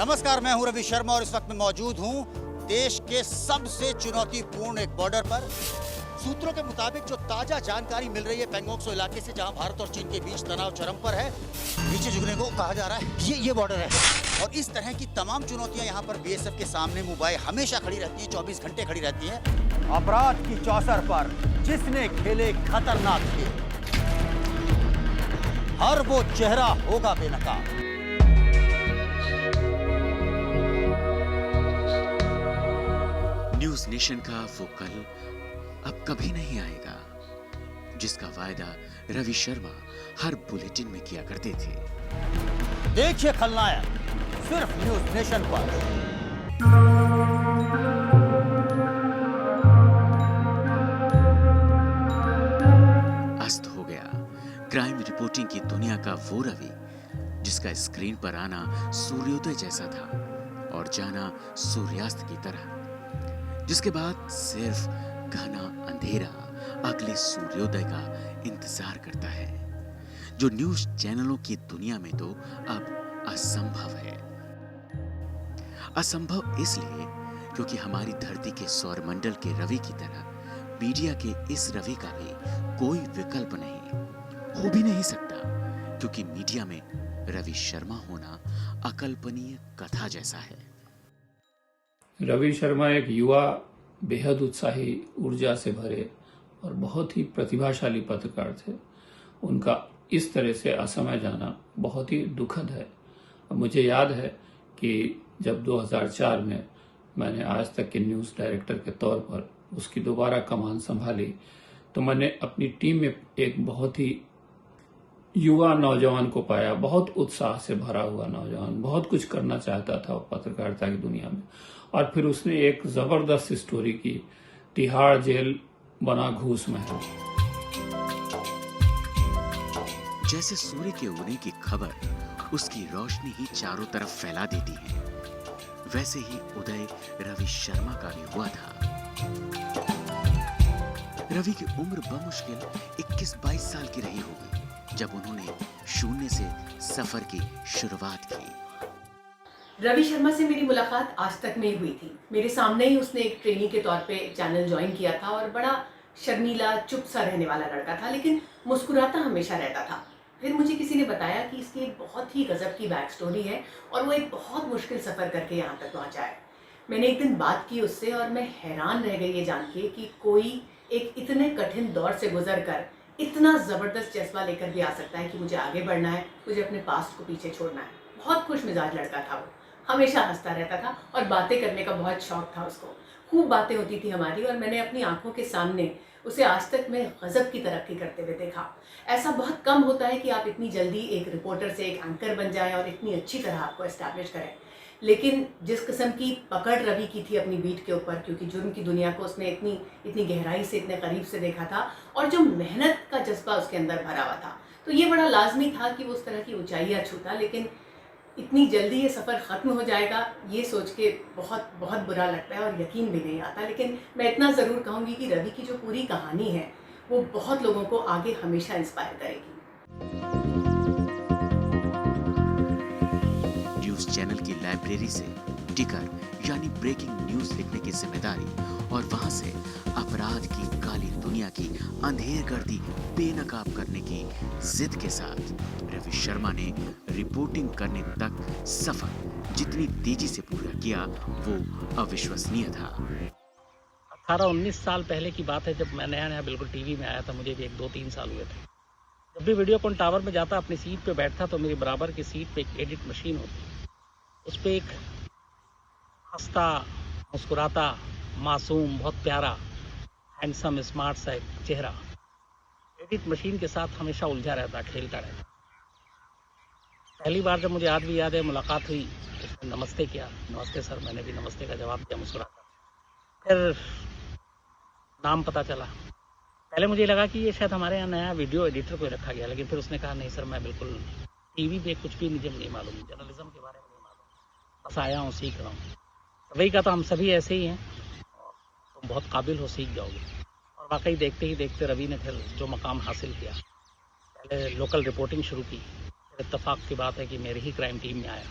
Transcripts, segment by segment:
नमस्कार, मैं हूं रवि शर्मा और इस वक्त मैं मौजूद हूं देश के सबसे चुनौतीपूर्ण एक बॉर्डर पर। सूत्रों के मुताबिक जो ताजा जानकारी मिल रही है पेंगोंगसो इलाके से, जहां भारत और चीन के बीच तनाव चरम पर है, नीचे झुकने को कहा जा रहा है। ये बॉर्डर है और इस तरह की तमाम चुनौतियां यहाँ पर बीएसएफ के सामने मुंबई हमेशा खड़ी रहती है, 24 घंटे खड़ी रहती है। अपराध की चौसर पर जिसने खेले खतरनाक खेल, हर वो चेहरा होगा बेनकाब। न्यूज नेशन का वो कल अब कभी नहीं आएगा जिसका वायदा रवि शर्मा हर बुलेटिन में किया करते थे। देखिए खलनायक सिर्फ न्यूज नेशन पर। अस्त हो गया क्राइम रिपोर्टिंग की दुनिया का वो रवि जिसका स्क्रीन पर आना सूर्योदय जैसा था और जाना सूर्यास्त की तरह, जिसके बाद सिर्फ घना अंधेरा अगले सूर्योदय का इंतजार करता है, जो न्यूज चैनलों की दुनिया में तो अब असंभव है। असंभव इसलिए क्योंकि हमारी धरती के सौरमंडल के रवि की तरह मीडिया के इस रवि का भी कोई विकल्प नहीं, हो भी नहीं सकता, क्योंकि मीडिया में रवि शर्मा होना अकल्पनीय कथा जैसा है। रवि शर्मा एक युवा, बेहद उत्साही, ऊर्जा से भरे और बहुत ही प्रतिभाशाली पत्रकार थे। उनका इस तरह से असमय जाना बहुत ही दुखद है। मुझे याद है कि जब 2004 में मैंने आज तक के न्यूज़ डायरेक्टर के तौर पर उसकी दोबारा कमान संभाली, तो मैंने अपनी टीम में एक बहुत ही युवा नौजवान को पाया, बहुत उत्साह से भरा हुआ नौजवान, बहुत कुछ करना चाहता था पत्रकारिता की दुनिया में। और फिर उसने एक जबरदस्त स्टोरी की, तिहाड़ जेल बना घूस महल। जैसे सूर्य के उगने की खबर उसकी रोशनी ही चारों तरफ फैला देती है, वैसे ही उदय रवि शर्मा का भी हुआ था। रवि की उम्र बमुश्किल 21-22 साल की रही होगी जब उन्होंने शून्य से सफर की शुरुआत की। रवि शर्मा से मेरी मुलाकात आज तक में हुई थी। मेरे सामने ही उसने एक ट्रेनी के तौर पे चैनल ज्वाइन किया था और बड़ा शर्मीला, चुप सा रहने वाला लड़का था, लेकिन मुस्कुराता हमेशा रहता था। फिर मुझे किसी ने बताया कि इसकी एक बहुत ही गजब की बैक स्टोरी है और वो एक बहुत मुश्किल सफ़र करके यहाँ तक पहुँचा है। मैंने एक दिन बात की उससे और मैं हैरान रह गई ये जान के कि कोई एक इतने कठिन दौर से गुजर कर इतना ज़बरदस्त जज्बा लेकर भी आ सकता है कि मुझे आगे बढ़ना है, मुझे अपने पास्ट को पीछे छोड़ना है। बहुत खुश मिजाज लड़का था वो, हमेशा हंसता रहता था और बातें करने का बहुत शौक था उसको। खूब बातें होती थी हमारी और मैंने अपनी आंखों के सामने उसे आज तक में गजब की तरक्की करते हुए देखा। ऐसा बहुत कम होता है कि आप इतनी जल्दी एक रिपोर्टर से एक एंकर बन जाएं और इतनी अच्छी तरह आपको एस्टैब्लिश करें, लेकिन जिस किस्म की पकड़ रवि की थी अपनी बीट के ऊपर, क्योंकि जुर्म की दुनिया को उसने इतनी गहराई से, इतने करीब से देखा था और जो मेहनत का जज्बा उसके अंदर भरा हुआ था, तो ये बड़ा लाजमी था कि वो उस तरह की ऊंचाइयाँ छूता। लेकिन इतनी जल्दी ये सफ़र ख़त्म हो जाएगा ये सोच के बहुत बहुत बुरा लगता है और यकीन भी नहीं आता। लेकिन मैं इतना ज़रूर कहूँगी कि रवि की जो पूरी कहानी है वो बहुत लोगों को आगे हमेशा इंस्पायर करेगी। न्यूज चैनल की लाइब्रेरी से टिकर यानी ब्रेकिंग न्यूज लिखने की जिम्मेदारी और वहां से अपराध की काली दुनिया की अंधेरगर्दी बेनकाब करने की जिद के साथ रवि शर्मा ने रिपोर्टिंग करने तक सफर जितनी तेजी से पूरा किया वो अविश्वसनीय था। 18-19 साल पहले की बात है, जब मैं नया बिल्कुल टीवी में आया था। मुझे भी 1-2-3 साल हुए थे। जब भी वीडियोकॉन टावर में जाता, अपनी सीट पे बैठता, तो मेरी बराबर की सीट पे एक एडिट मशीन होती, उस पर एक हंसता, मुस्कुराता, मासूम, बहुत प्यारा, हैंडसम, स्मार्ट सा एक चेहरा एडिट मशीन के साथ हमेशा उलझा रहता, खेलता रहता। पहली बार जब मुझे आज भी याद है मुलाकात हुई, उसने नमस्ते किया। नमस्ते सर, मैंने भी नमस्ते का जवाब दिया मुस्कुराकर। फिर नाम पता चला। पहले मुझे लगा कि ये शायद हमारे यहाँ नया वीडियो एडिटर को रखा गया, लेकिन फिर उसने कहा नहीं सर, मैं बिल्कुल टीवी पे कुछ भी मुझे नहीं मालूम, जर्नलिज्म के बारे में नहीं मालूम, बस आया हूँ, सीख रहा हूँ। रवि का तो हम सभी ऐसे ही हैं, तुम बहुत काबिल हो, सीख जाओगे। और वाकई देखते ही देखते रवि ने फिर जो मकाम हासिल किया, पहले लोकल रिपोर्टिंग शुरू की, फिर इत्तेफाक की बात है कि मेरी ही क्राइम टीम में आया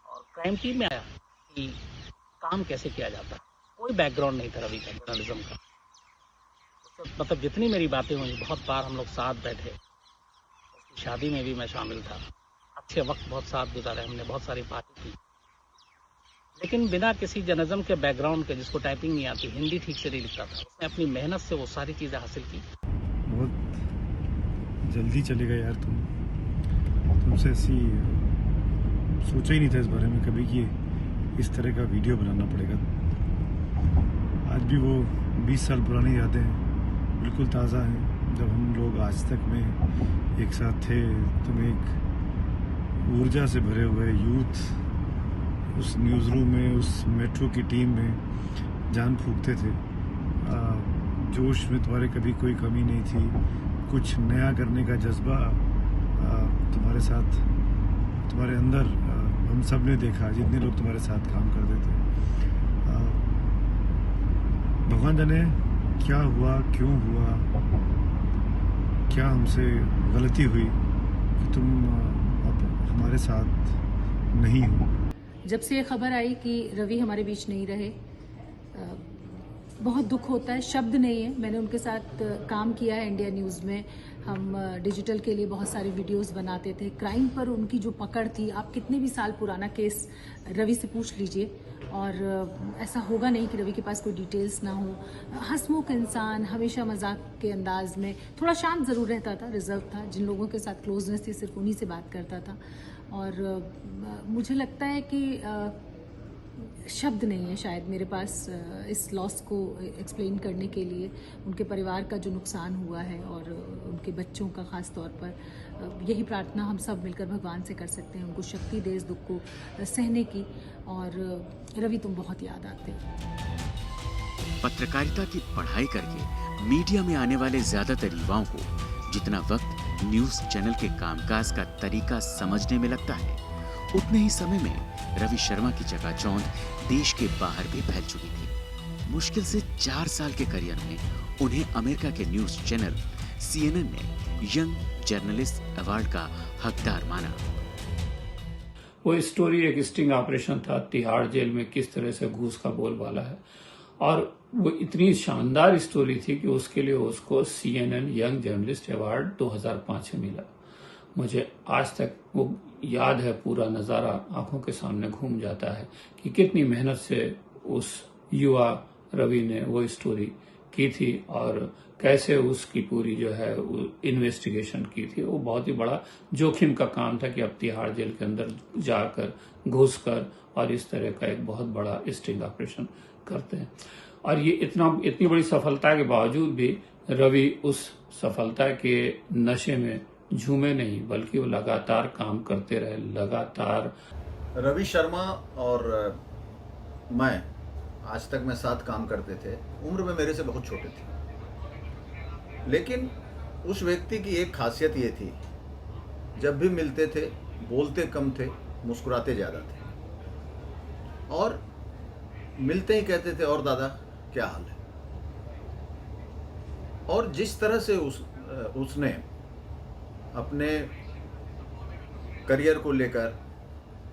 और क्राइम टीम में आया कि काम कैसे किया जाता है। कोई बैकग्राउंड नहीं था रवि का जर्नलिज्म का। मतलब जितनी मेरी बातें हुई, बहुत बार हम लोग साथ बैठे, उसकी शादी में भी मैं शामिल था, अच्छे वक्त बहुत साथ गुजारे, हमने बहुत सारी बातें की। लेकिन बिना किसी जर्नलिज्म के बैकग्राउंड के, जिसको टाइपिंग नहीं आती, हिंदी ठीक से नहीं लिखता था, उसने अपनी मेहनत से वो सारी चीज़ें हासिल की। बहुत जल्दी चले गए यार तुमसे ऐसी सोचा ही नहीं था इस बारे में कभी कि इस तरह का वीडियो बनाना पड़ेगा। आज भी वो 20 साल पुरानी यादें बिल्कुल ताज़ा हैं, जब हम लोग आज तक में एक साथ थे। तुम एक ऊर्जा से भरे हुए यूथ उस न्यूज़ रूम में, उस मेट्रो की टीम में जान फूंकते थे। जोश में तुम्हारे कभी कोई कमी नहीं थी। कुछ नया करने का जज्बा तुम्हारे साथ, तुम्हारे अंदर हम सब ने देखा, जितने लोग तुम्हारे साथ काम करते थे। भगवान जाने क्या हुआ, क्यों हुआ, क्या हमसे गलती हुई कि तुम अब हमारे साथ नहीं हो। जब से ये खबर आई कि रवि हमारे बीच नहीं रहे, बहुत दुख होता है, शब्द नहीं है। मैंने उनके साथ काम किया है इंडिया न्यूज़ में। हम डिजिटल के लिए बहुत सारे वीडियोस बनाते थे। क्राइम पर उनकी जो पकड़ थी, आप कितने भी साल पुराना केस रवि से पूछ लीजिए, और ऐसा होगा नहीं कि रवि के पास कोई डिटेल्स ना हो। हंसमुख इंसान, हमेशा मजाक के अंदाज में, थोड़ा शांत ज़रूर रहता था, रिजर्व था। जिन लोगों के साथ क्लोजनेस थी सिर्फ उन्हीं से बात करता था। और मुझे लगता है कि शब्द नहीं है शायद मेरे पास इस लॉस को एक्सप्लेन करने के लिए। उनके परिवार का जो नुकसान हुआ है और उनके बच्चों का ख़ास तौर पर, यही प्रार्थना हम सब मिलकर भगवान से कर सकते हैं, उनको शक्ति दे इस दुख को सहने की। और रवि, तुम बहुत याद आते हो। पत्रकारिता की पढ़ाई करके मीडिया में आने वाले ज्यादातर युवाओं को जितना वक्त न्यूज चैनल के कामकाज का तरीका समझने में लगता है, उतने ही समय में रवि शर्मा की चकाचौंध देश के बाहर भी फैल चुकी थी। मुश्किल से 4 साल के करियर में उन्हें अमेरिका के न्यूज चैनल CNN ने यंग जर्नलिस्ट अवार्ड का हकदार माना। वो स्टोरी एक स्टिंग ऑपरेशन था, तिहाड़ जेल में किस तरह से घूस का बोलबाला है, और वो इतनी शानदार स्टोरी थी कि उसके लिए उसको CNN यंग जर्नलिस्ट अवार्ड 2005 में मिला। मुझे आज तक वो याद है, पूरा नज़ारा आंखों के सामने घूम जाता है कि कितनी मेहनत से उस युवा रवि ने वो स्टोरी की थी और कैसे उसकी पूरी जो है इन्वेस्टिगेशन की थी। वो बहुत ही बड़ा जोखिम का काम था कि अब तिहाड़ जेल के अंदर जाकर घुसकर और इस तरह का एक बहुत बड़ा स्टिंग ऑपरेशन करते हैं। और ये इतनी बड़ी सफलता के बावजूद भी रवि उस सफलता के नशे में झूमे नहीं, बल्कि वो लगातार काम करते रहे, लगातार। रवि शर्मा और मैं आज तक में साथ काम करते थे। उम्र में मेरे से बहुत छोटे थे, लेकिन उस व्यक्ति की एक खासियत ये थी, जब भी मिलते थे बोलते कम थे, मुस्कुराते ज़्यादा थे, और मिलते ही कहते थे, और दादा क्या हाल है। और जिस तरह से उसने अपने करियर को लेकर,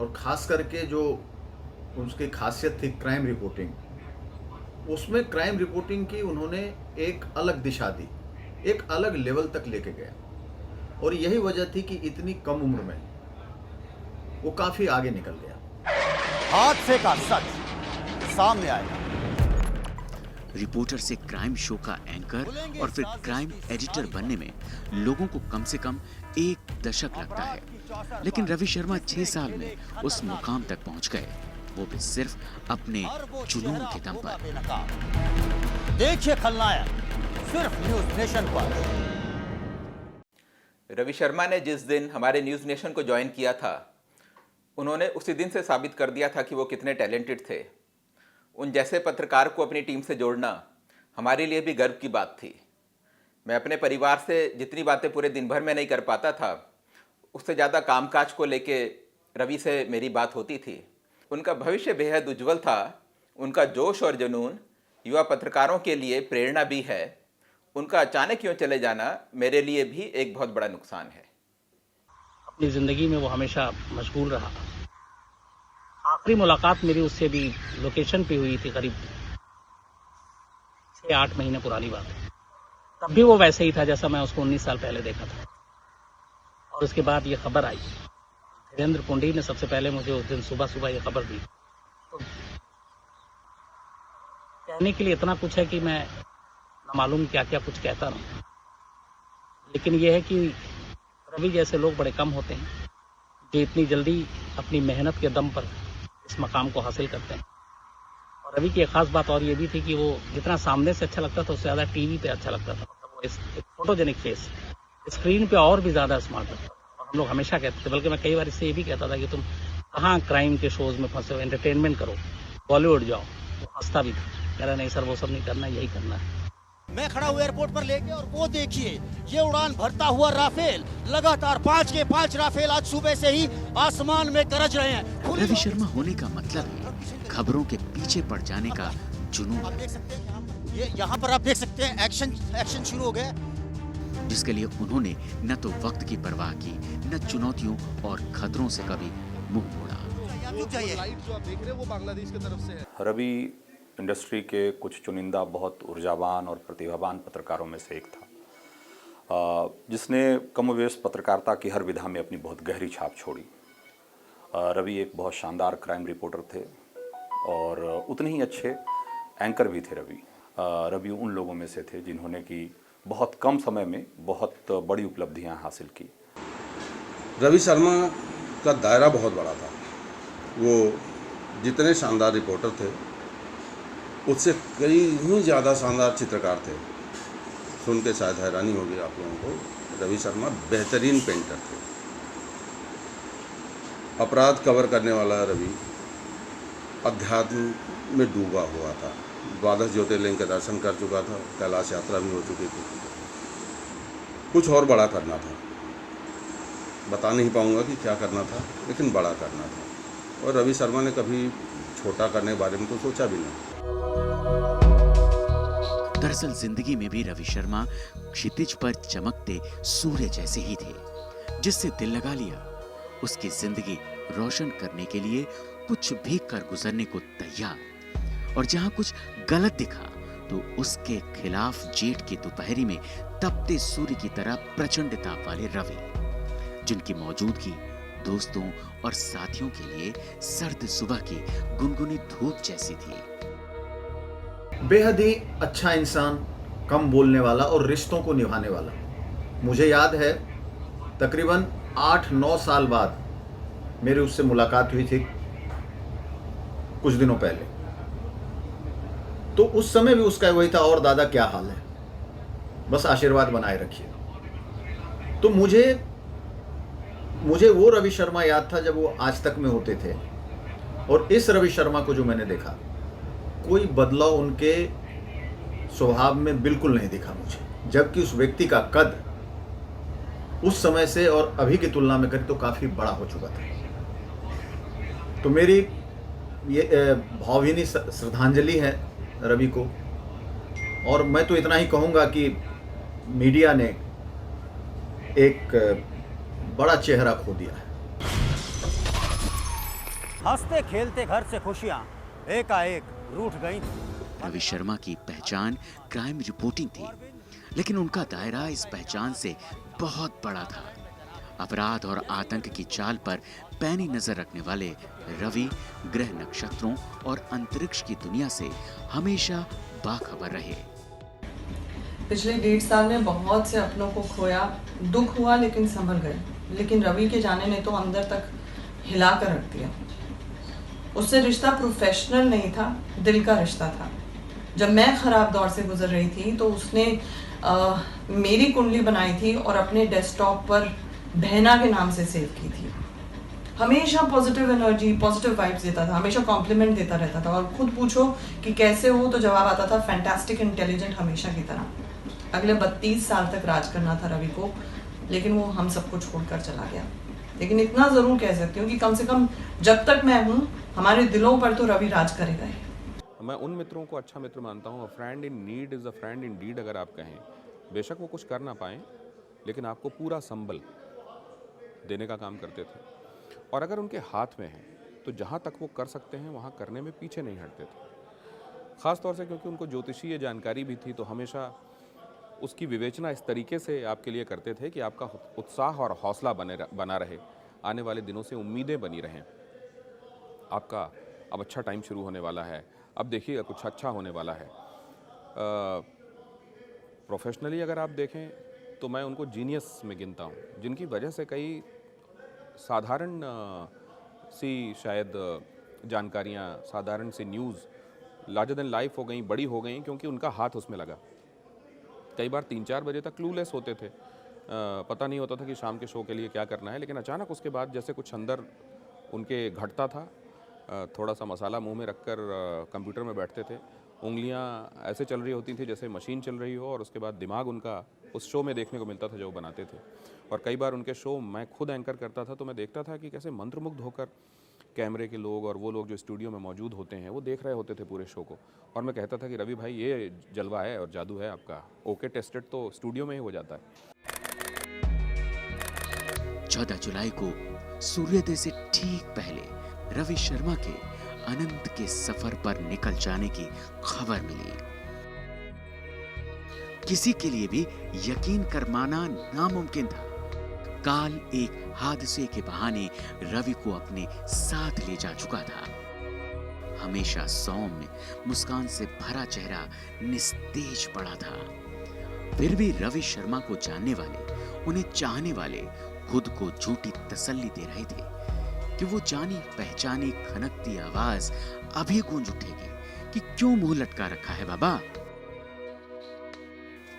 और ख़ास करके जो उसकी खासियत थी क्राइम रिपोर्टिंग, उसमें क्राइम रिपोर्टिंग की उन्होंने एक अलग दिशा दी, एक अलग लेवल तक लेके गया। और यही वजह थी कि इतनी कम उम्र में वो काफ़ी आगे निकल गया। हादसे का सच सामने आएगा। रिपोर्टर से क्राइम शो का एंकर और फिर क्राइम एडिटर बनने में लोगों को कम से कम 1 दशक लगता है, लेकिन रवि शर्मा 6 साल में उस मुकाम तक पहुंच गए, वो भी सिर्फ अपने जुनून के दम पर। देखिए खलनायक सिर्फ न्यूज नेशन पर। रवि शर्मा ने जिस दिन हमारे न्यूज़ नेशन को ज्वाइन किया था, उन्होंने उसी दिन से साबित कर दिया था कि वो कितने टैलेंटेड थे। उन जैसे पत्रकार को अपनी टीम से जोड़ना हमारे लिए भी गर्व की बात थी। मैं अपने परिवार से जितनी बातें पूरे दिन भर में नहीं कर पाता था, उससे ज़्यादा कामकाज को लेके रवि से मेरी बात होती थी। उनका भविष्य बेहद उज्जवल था। उनका जोश और जुनून युवा पत्रकारों के लिए प्रेरणा भी है। उनका अचानक क्यों चले जाना मेरे लिए भी एक बहुत बड़ा नुकसान है। अपनी ज़िंदगी में वो हमेशा मशगूल रहा। आखिरी मुलाकात मेरी उससे भी लोकेशन पे हुई थी, करीब 6-8 महीने पुरानी बात है। तब भी वो वैसे ही था जैसा मैं उसको 19 साल पहले देखा था। और उसके बाद ये खबर आई, धीरेन्द्र पुंडी ने सबसे पहले मुझे उस दिन सुबह सुबह ये खबर दी। तो कहने के लिए इतना कुछ है कि मैं न मालूम क्या क्या कुछ कहता रहूं, लेकिन यह है कि रवि जैसे लोग बड़े कम होते हैं जो इतनी जल्दी अपनी मेहनत के दम पर इस मकाम को हासिल करते हैं। और रवि की एक खास बात और ये भी थी कि वो जितना सामने से अच्छा लगता था उससे ज़्यादा टीवी पे अच्छा लगता था। मतलब वो एक फोटोजेनिक फेस, स्क्रीन पे और भी ज़्यादा स्मार्ट लगता था। और हम लोग हमेशा कहते थे, बल्कि मैं कई बार इससे ये भी कहता था कि तुम कहाँ क्राइम के शोज़ में फंसे हो, एंटरटेनमेंट करो, बॉलीवुड जाओ। वो हंसता भी था, कह रहा नहीं सर वो सब नहीं करना, यही करना है। मैं खड़ा हूँ एयरपोर्ट पर लेके, और वो देखिए ये उड़ान भरता हुआ राफेल, लगातार 5 के 5 राफेल आज सुबह से ही आसमान में गरज रहे हैं। रवि शर्मा होने का मतलब है खबरों के पीछे पड़ जाने का जुनून, आप देख सकते हैं ये यहाँ पर आप देख सकते हैं एक्शन शुरू हो गया, जिसके लिए उन्होंने न तो वक्त की परवाह की, न चुनौतियों और खतरों से कभी मुंह मोड़ा। रवि इंडस्ट्री के कुछ चुनिंदा बहुत ऊर्जावान और प्रतिभावान पत्रकारों में से एक था, जिसने कमोवेश पत्रकारिता की हर विधा में अपनी बहुत गहरी छाप छोड़ी। रवि एक बहुत शानदार क्राइम रिपोर्टर थे और उतने ही अच्छे एंकर भी थे। रवि उन लोगों में से थे जिन्होंने कि बहुत कम समय में बहुत बड़ी उपलब्धियां हासिल की। रवि शर्मा का दायरा बहुत बड़ा था। वो जितने शानदार रिपोर्टर थे उससे कई ही ज़्यादा शानदार चित्रकार थे। सुन के शायद हैरानी होगी आप लोगों को, रवि शर्मा बेहतरीन पेंटर थे। अपराध कवर करने वाला रवि अध्यात्म में डूबा हुआ था। 12 ज्योतिर्लिंग के दर्शन कर चुका था, कैलाश यात्रा भी हो चुकी थी। कुछ और बड़ा करना था, बता नहीं पाऊंगा कि क्या करना था, लेकिन बड़ा करना था। और रवि शर्मा ने कभी छोटा करने के बारे में तो सोचा भी नहीं। दरअसल जिंदगी में भी रवि शर्मा क्षितिज पर चमकते सूर्य जैसे ही थे, जिससे दिल लगा लिया उसकी जिंदगी रोशन करने के लिए कुछ भी कर गुजरने को तैयार। और जहां कुछ गलत दिखा तो उसके खिलाफ जेठ की दोपहरी में तपते सूर्य की तरह प्रचंड ताप वाले रवि, जिनकी मौजूदगी दोस्तों और साथियों के लिए सर्द सुबह की गुनगुनी धूप जैसी थी। बेहद ही अच्छा इंसान, कम बोलने वाला और रिश्तों को निभाने वाला। मुझे याद है तकरीबन 8-9 साल बाद मेरी उससे मुलाकात हुई थी कुछ दिनों पहले। तो उस समय भी उसका वही था, और दादा क्या हाल है, बस आशीर्वाद बनाए रखिए। तो मुझे वो रवि शर्मा याद था जब वो आज तक में होते थे, और इस रवि शर्मा को जो मैंने देखा, कोई बदलाव उनके स्वभाव में बिल्कुल नहीं दिखा मुझे। जबकि उस व्यक्ति का कद उस समय से और अभी की तुलना में करें तो काफ़ी बड़ा हो चुका था। तो मेरी ये भावभीनी श्रद्धांजलि है रवि को। और मैं तो इतना ही कहूँगा कि मीडिया ने एक बड़ा चेहरा खो दिया है। हंसते खेलते घर से खुशियां एकाएक रूठ गई थी। रवि शर्मा की पहचान क्राइम रिपोर्टिंग थी, लेकिन उनका दायरा इस पहचान से बहुत बड़ा था। अपराध और आतंक की चाल पर पैनी नजर रखने वाले रवि ग्रह नक्षत्रों और अंतरिक्ष की दुनिया से हमेशा बाखबर रहे। पिछले 1.5 साल में बहुत से अपनों को खोया, दुख हुआ लेकिन संभल गए। लेकिन रवि के जाने ने तो अंदर तक हिला कर रख दिया। उससे रिश्ता प्रोफेशनल नहीं था, दिल का रिश्ता था। जब मैं खराब दौर से गुजर रही थी तो उसने मेरी कुंडली बनाई थी और अपने डेस्कटॉप पर बहना के नाम से सेव की थी। हमेशा पॉजिटिव एनर्जी, पॉजिटिव वाइब्स देता था, हमेशा कॉम्प्लीमेंट देता रहता था। और खुद पूछो कि कैसे हो तो जवाब आता था फैंटास्टिक, इंटेलिजेंट, हमेशा की तरह। अगले 32 साल तक राज करना था रवि को, लेकिन वो हम सबको छोड़कर चला गया। लेकिन इतना ज़रूर कह सकती हूँ कि कम से कम जब तक मैं हूँ, हमारे दिलों पर तो रवि राज करेगा ही। मैं उन मित्रों को अच्छा मित्र मानता हूँ। Friend in need is a friend in deed, अगर आप कहें। बेशक वो कुछ कर ना पाएँ, लेकिन आपको पूरा संबल देने का काम करते थे। और अगर उनके हाथ में है तो तो जहाँ तक वो कर सकते हैं वहाँ करने में पीछे नहीं हटते थे। ख़ास तौर से क्योंकि उनको ज्योतिषीय जानकारी भी थी, तो हमेशा उसकी विवेचना इस तरीके से आपके लिए करते थे कि आपका उत्साह और हौसला बना रहे, आने वाले दिनों से उम्मीदें बनी रहें। आपका अब अच्छा टाइम शुरू होने वाला है, अब देखिएगा कुछ अच्छा होने वाला है। प्रोफेशनली अगर आप देखें तो मैं उनको जीनियस में गिनता हूँ, जिनकी वजह से कई साधारण सी शायद जानकारियाँ, साधारण सी न्यूज़ लार्जर देन लाइफ हो गई, बड़ी हो गई, क्योंकि उनका हाथ उसमें लगा। कई बार 3-4 बजे तक क्लूलेस होते थे, पता नहीं होता था कि शाम के शो के लिए क्या करना है, लेकिन अचानक उसके बाद जैसे कुछ अंदर उनके घटता था, थोड़ा सा मसाला मुंह में रखकर कंप्यूटर में बैठते थे, उंगलियां ऐसे चल रही होती थी जैसे मशीन चल रही हो, और उसके बाद दिमाग उनका उस शो में देखने को मिलता था जो वो बनाते थे। और कई बार उनके शो मैं खुद एंकर करता था, तो मैं देखता था कि कैसे मंत्रमुग्ध होकर कैमरे के लोग और वो लोग जो स्टूडियो में मौजूद होते हैं वो देख रहे होते थे पूरे शो को। और मैं कहता था कि रवि भाई ये जलवा है और जादू है आपका, ओके टेस्टेड तो स्टूडियो में ही हो जाता है। 14 जुलाई को सूर्योदय से ठीक पहले रवि शर्मा के अनंत के सफर पर निकल जाने की खबर मिली। किसी के लिए भी यकीन कर माना नामुमकिन था। काल एक हादसे के बहाने रवि को अपने साथ ले जा चुका था। हमेशा सौम्य मुस्कान से भरा चेहरा निस्तेज पड़ा था। फिर भी रवि शर्मा को जानने वाले, उन्हें चाहने वाले खुद को झूठी तसल्ली दे रहे थे कि वो जानी पहचानी खनकती आवाज अभी गूंज उठेगी कि क्यों मुंह लटका रखा है बाबा।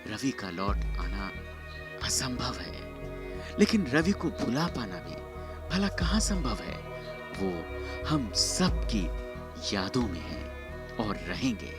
रवि का लौट आना असंभव है, लेकिन रवि को भुला पाना भी भला कहां संभव है। वो हम सब की यादों में है और रहेंगे।